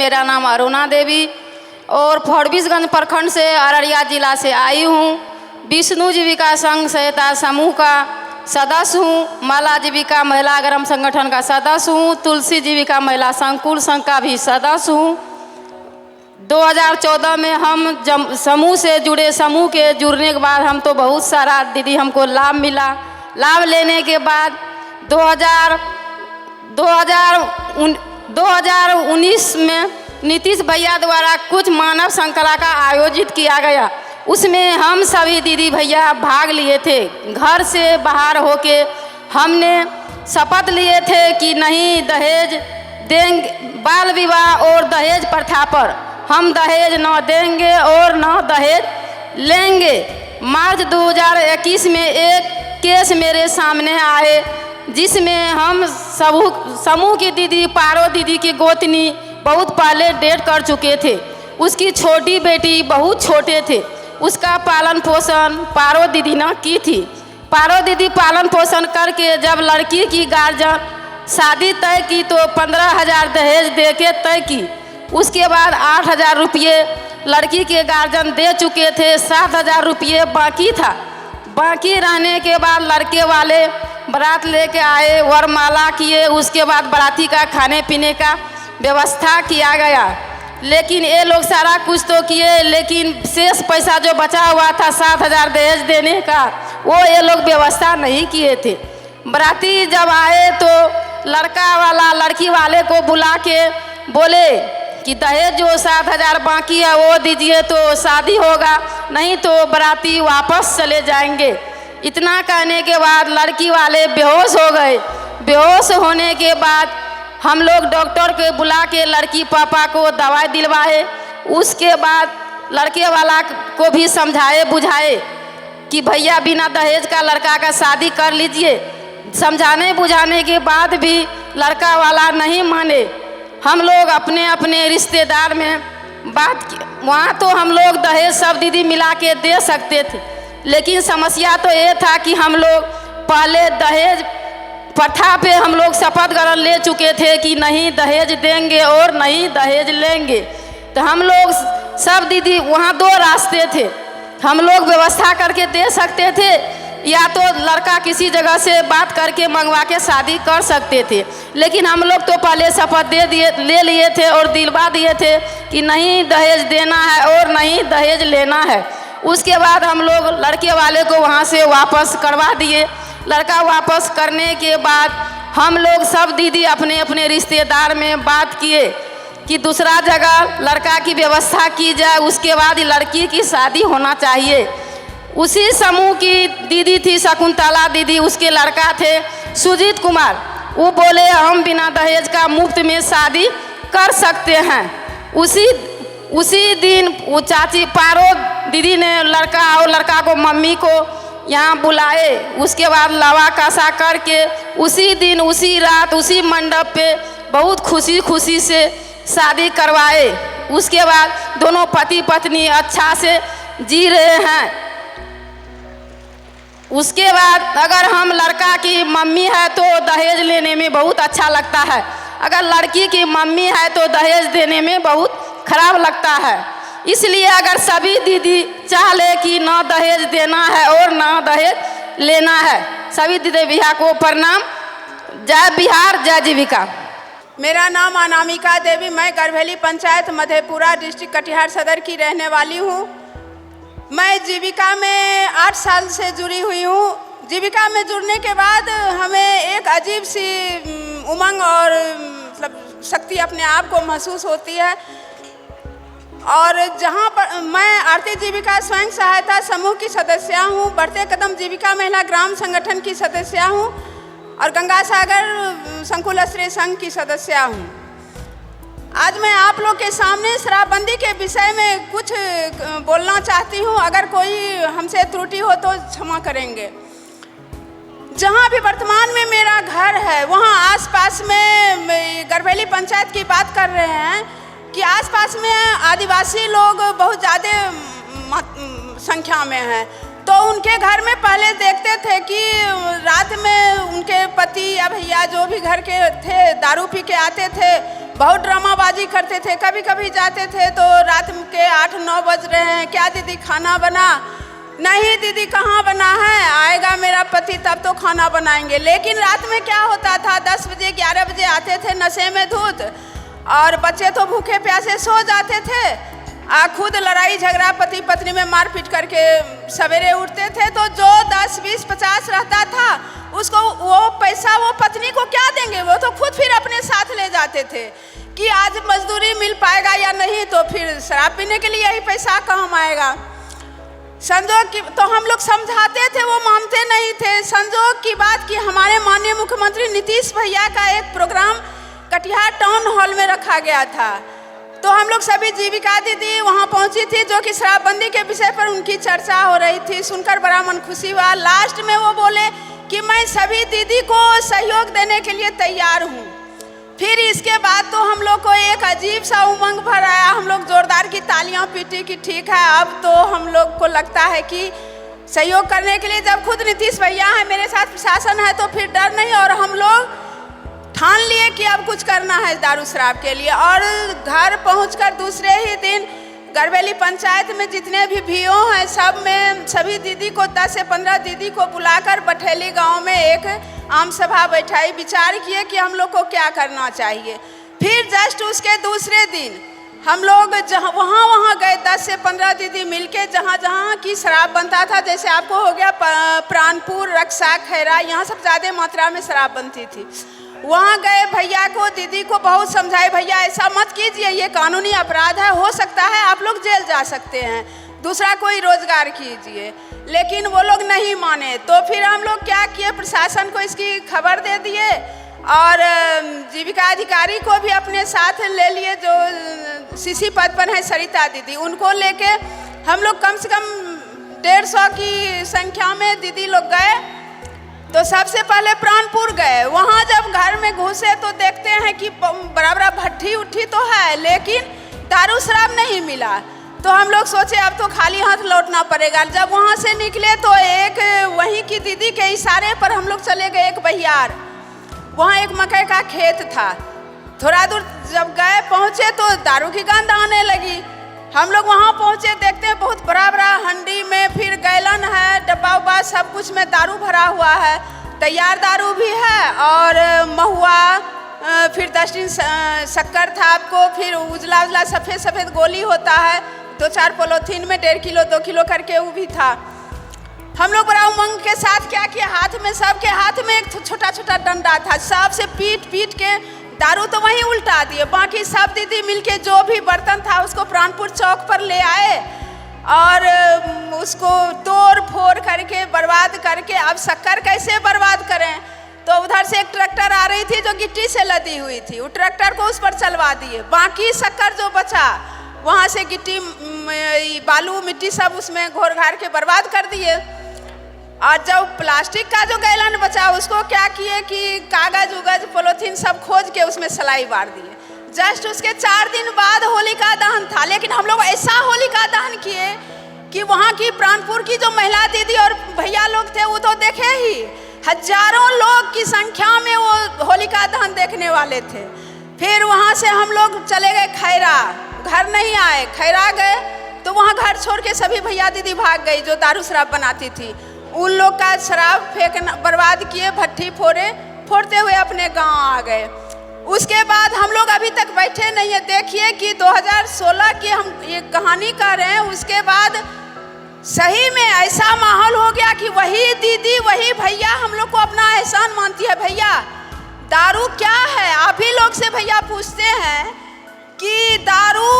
मेरा नाम अरुणा देवी और फॉरबिसगंज प्रखंड से अररिया जिला से आई हूँ। विष्णु जीविका संघ सहायता समूह का सदस्य हूँ। माला जीविका महिला ग्राम संगठन का सदस्य हूँ। तुलसी जीविका महिला संकुल संघ का भी सदस्य हूँ। 2014 में हम समूह से जुड़े। समूह के जुड़ने के बाद हम तो बहुत सारा दीदी हमको लाभ मिला। लाभ लेने के बाद 2019 में नीतीश भैया द्वारा कुछ मानव श्रृंखला का आयोजित किया गया। उसमें हम सभी दीदी भैया भाग लिए थे। घर से बाहर होके हमने शपथ लिए थे कि नहीं दहेज देंगे, बाल विवाह और दहेज प्रथा पर हम दहेज न देंगे और न दहेज लेंगे। मार्च 2021 में एक केस मेरे सामने आए जिसमें हम समूह की दीदी पारो दीदी की गोतनी बहुत पहले डेट कर चुके थे। उसकी छोटी बेटी बहुत छोटे थे। उसका पालन पोषण पारो दीदी ने की थी। पारो दीदी पालन पोषण करके जब लड़की की गार्जियन शादी तय की तो 15,000 दहेज दे के तय की। उसके बाद 8,000 रुपये लड़की के गार्जियन दे चुके थे। 7,000 रुपये बाकी था। बाकी रहने के बाद लड़के वाले बारात लेके आए, वरमाला किए। उसके बाद बाराती का खाने पीने का व्यवस्था किया गया। लेकिन ये लोग सारा कुछ तो किए, लेकिन शेष पैसा जो बचा हुआ था 7,000 दहेज देने का, वो ये लोग व्यवस्था नहीं किए थे। बाराती जब आए तो लड़का वाला लड़की वाले को बुला के बोले कि दहेज जो 7,000 बाकी है वो दीजिए तो शादी होगा, नहीं तो बाराती वापस चले जाएंगे। इतना कहने के बाद लड़की वाले बेहोश हो गए। बेहोश होने के बाद हम लोग डॉक्टर के बुला के लड़की पापा को दवाई दिलवाए। उसके बाद लड़के वाला को भी समझाए बुझाए कि भैया बिना दहेज का लड़का का शादी कर लीजिए। समझाने बुझाने के बाद भी लड़का वाला नहीं माने। हम लोग अपने अपने रिश्तेदार में बात की। वहाँ तो हम लोग दहेज सब दीदी मिला के दे सकते थे, लेकिन समस्या तो ये था कि हम लोग पहले दहेज प्रथा पे हम लोग शपथ ग्रहण ले चुके थे कि नहीं दहेज देंगे और नहीं दहेज लेंगे। तो हम लोग सब दीदी वहाँ 2 रास्ते थे। हम लोग व्यवस्था करके दे सकते थे या तो लड़का किसी जगह से बात करके मंगवा के शादी कर सकते थे। लेकिन हम लोग तो पहले शपथ ले लिए थे और दिलवा दिए थे कि नहीं दहेज देना है और नहीं दहेज लेना है। उसके बाद हम लोग लड़के वाले को वहाँ से वापस करवा दिए। लड़का वापस करने के बाद हम लोग सब दीदी अपने अपने रिश्तेदार में बात किए कि दूसरा जगह लड़का की व्यवस्था की जाए। उसके बाद लड़की की शादी होना चाहिए। उसी समूह की दीदी थी शकुंतला दीदी, उसके लड़का थे सुजीत कुमार। वो बोले हम बिना दहेज का मुफ्त में शादी कर सकते हैं। उसी दिन वो चाची पारो दीदी ने लड़का को मम्मी को यहाँ बुलाए। उसके बाद लवा कसा करके उसी दिन उसी रात उसी मंडप पे बहुत खुशी से शादी करवाए। उसके बाद दोनों पति पत्नी अच्छा से जी रहे हैं। उसके बाद अगर हम लड़का की मम्मी है तो दहेज लेने में बहुत अच्छा लगता है, अगर लड़की की मम्मी है तो दहेज देने में बहुत खराब लगता है। इसलिए अगर सभी दीदी चाह ले कि ना दहेज देना है और ना दहेज लेना है, सभी दीदी भैया को प्रणाम। जय बिहार, जय जीविका। मेरा नाम अनामिका देवी, मैं गरभेली पंचायत मधेपुरा डिस्ट्रिक्ट कटिहार सदर की रहने वाली हूँ। मैं जीविका में 8 साल से जुड़ी हुई हूँ। जीविका में जुड़ने के बाद हमें एक अजीब सी उमंग और मतलब शक्ति अपने आप को महसूस होती है। और जहाँ पर मैं आरती जीविका स्वयं सहायता समूह की सदस्य हूँ, बढ़ते कदम जीविका महिला ग्राम संगठन की सदस्य हूँ और गंगा सागर संकुल आश्रय संघ की सदस्य हूँ। आज मैं आप लोग के सामने शराबबंदी के विषय में कुछ बोलना चाहती हूँ। अगर कोई हमसे त्रुटि हो तो क्षमा करेंगे। जहाँ भी वर्तमान में मेरा घर है वहाँ आसपास में गरभेली पंचायत की बात कर रहे हैं कि आसपास में आदिवासी लोग बहुत ज़्यादा संख्या में हैं। तो उनके घर में पहले देखते थे कि रात में उनके पति या भैया जो भी घर के थे दारू पी के आते थे, बहुत ड्रामाबाजी करते थे। कभी कभी जाते थे तो रात के 8-9 बज रहे हैं, क्या दीदी खाना बना? नहीं दीदी कहाँ बना है, आएगा मेरा पति तब तो खाना बनाएंगे। लेकिन रात में क्या होता था, 10 बजे 11 बजे आते थे नशे में धुत, और बच्चे तो भूखे प्यासे सो जाते थे। खुद लड़ाई झगड़ा पति पत्नी में मारपीट करके सवेरे उठते थे। तो जो 10, 20, 50 रहता था उसको वो पैसा वो पत्नी को क्या देंगे, वो तो खुद फिर अपने साथ ले जाते थे कि आज मजदूरी मिल पाएगा या नहीं, तो फिर शराब पीने के लिए यही पैसा काम आएगा। संजोग की तो हम लोग समझाते थे, वो मानते नहीं थे। संजोग की बात कि हमारे माननीय मुख्यमंत्री नीतीश भैया का एक प्रोग्राम कटिहार टाउन हॉल में रखा गया था। तो हम लोग सभी जीविका दीदी वहाँ पहुँची थी, जो कि शराबबंदी के विषय पर उनकी चर्चा हो रही थी। सुनकर बड़ा मन खुशी हुआ। लास्ट में वो बोले कि मैं सभी दीदी को सहयोग देने के लिए तैयार हूँ। फिर इसके बाद तो हम लोग को एक अजीब सा उमंग भर आया। हम लोग जोरदार की तालियां पीटी कि ठीक है, अब तो हम लोग को लगता है कि सहयोग करने के लिए जब खुद नीतीश भैया है, मेरे साथ प्रशासन है, तो फिर डर नहीं। और हम लोग ठान लिए कि अब कुछ करना है दारू शराब के लिए। और घर पहुंचकर दूसरे ही दिन गरवेली पंचायत में जितने भी भीओ हैं सब में सभी दीदी को 10 से 15 दीदी को बुलाकर बठेली गांव में एक आम सभा बैठाई। विचार किए कि हम लोग को क्या करना चाहिए। फिर जस्ट उसके दूसरे दिन हम लोग जहाँ वहाँ गए, 10 से 15 दीदी मिलके जहाँ की शराब बनता था, जैसे आपको हो गया प्राणपुर, रक्षा, खैरा, यहाँ सब ज़्यादा मात्रा में शराब बनती थी। वहाँ गए, भैया को दीदी को बहुत समझाए, भैया ऐसा मत कीजिए, ये कानूनी अपराध है, हो सकता है आप लोग जेल जा सकते हैं, दूसरा कोई रोजगार कीजिए। लेकिन वो लोग नहीं माने। तो फिर हम लोग क्या किए, प्रशासन को इसकी खबर दे दिए और जीविका अधिकारी को भी अपने साथ ले लिए, जो सीसी पद पर है सरिता दीदी, उनको लेके हम लोग कम से कम 150 की संख्या में दीदी लोग गए। तो सबसे पहले प्राणपुर गए। वहाँ जब घर में घुसे तो देखते हैं कि बड़ा भट्ठी उठी तो है, लेकिन दारू शराब नहीं मिला। तो हम लोग सोचे अब तो खाली हाथ लौटना पड़ेगा। जब वहाँ से निकले तो एक वहीं की दीदी के इशारे पर हम लोग चले गए एक बहियार, वहाँ एक मकई का खेत था। थोड़ा दूर जब गए पहुँचे तो दारू की गंध आने लगी। हम लोग वहाँ पहुँचे, देखते हैं बहुत बड़ा हंडी में फिर गैलन है, डब्बा उब्बा सब कुछ में दारू भरा हुआ है। तैयार दारू भी है और महुआ, फिर 10 टीन शक्कर था आपको, फिर उजला उजला सफ़ेद सफ़ेद गोली होता है, 2-4 पॉलीथीन में 1.5 किलो 2 किलो करके वो भी था। हम लोग बड़ा उमंग के साथ क्या किया, हाथ में सबके हाथ में एक छोटा छोटा डंडा था, सबसे पीट के दारू तो वहीं उल्टा दिए। बाकी सब दीदी मिलके जो भी बर्तन था उसको प्राणपुर चौक पर ले आए और उसको तोड़ फोड़ करके बर्बाद करके, अब शक्कर कैसे बर्बाद करें। तो उधर से एक ट्रैक्टर आ रही थी जो गिट्टी से लदी हुई थी, वो ट्रैक्टर को उस पर चलवा दिए। बाकी शक्कर जो बचा वहाँ से गिट्टी, बालू, मिट्टी सब उसमें घोर घार के बर्बाद कर दिए। और जब प्लास्टिक का जो गैलन बचा उसको क्या किए कि कागज उगज पॉलीथीन सब खोज के उसमें सलाई मार दिए। जस्ट उसके 4 दिन बाद होलिका दहन था। लेकिन हम लोग ऐसा होलिका दहन किए कि वहाँ की प्राणपुर की जो महिला दीदी और भैया लोग थे वो तो देखे ही, हजारों लोग की संख्या में वो होलिका दहन देखने वाले थे। फिर वहाँ से हम लोग चले गए खैरा, घर नहीं आए, खैरा गए तो वहाँ घर छोड़ के सभी भैया दीदी भाग गई जो दारू शराब बनाती थी। उन लोग का शराब फेंकना बर्बाद किए, भट्ठी फोड़ते हुए अपने गांव आ गए। उसके बाद हम लोग अभी तक बैठे नहीं है। देखिए कि 2016 की हम ये कहानी कर रहे हैं, उसके बाद सही में ऐसा माहौल हो गया कि वही दीदी वही भैया हम लोग को अपना एहसान मानती है। भैया दारू क्या है, आप ही लोग से भैया पूछते हैं कि दारू,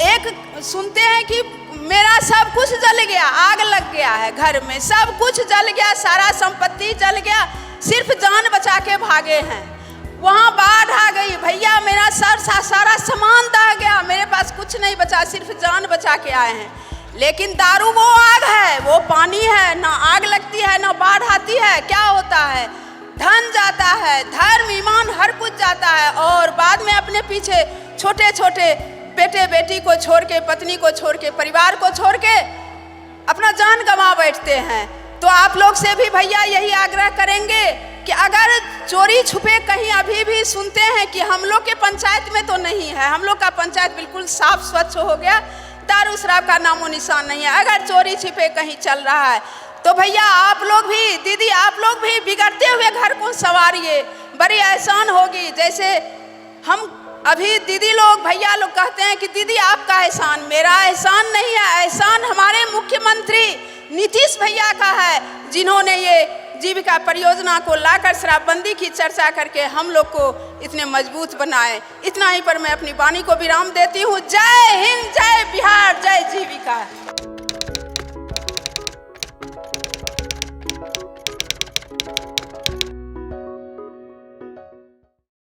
एक सुनते हैं कि मेरा सब कुछ जल गया, आग लग गया है घर में, सब कुछ जल गया, सारा संपत्ति जल गया, सिर्फ जान बचा के भागे हैं। वहाँ बाढ़ आ गई, भैया मेरा सारा सामान दह गया, मेरे पास कुछ नहीं बचा, सिर्फ जान बचा के आए हैं। लेकिन दारू वो आग है, वो पानी है, ना आग लगती है ना बाढ़ आती है। क्या होता है, धन जाता है, धर्म ईमान हर कुछ जाता है, और बाद में अपने पीछे छोटे छोटे बेटे बेटी को छोड़ के, पत्नी को छोड़ के, परिवार को छोड़ के अपना जान गंवा बैठते हैं। तो आप लोग से भी भैया यही आग्रह करेंगे कि अगर चोरी छुपे कहीं अभी भी सुनते हैं कि हम लोग के पंचायत में तो नहीं है, हम लोग का पंचायत बिल्कुल साफ स्वच्छ हो गया, दारू शराब का नामो निशान नहीं है। अगर चोरी छिपे कहीं चल रहा है तो भैया आप लोग भी, दीदी आप लोग भी बिगड़ते हुए घर को संवारिए, बड़ी एहसान होगी। जैसे हम अभी दीदी लोग भैया लोग कहते हैं कि दीदी आपका एहसान, मेरा एहसान नहीं है, एहसान हमारे मुख्यमंत्री नीतीश भैया का है, जिन्होंने ये जीविका परियोजना को लाकर शराबबंदी की चर्चा करके हम लोग को इतने मजबूत बनाए। इतना ही पर मैं अपनी वाणी को विराम देती हूँ। जय हिंद, जय बिहार, जय जीविका।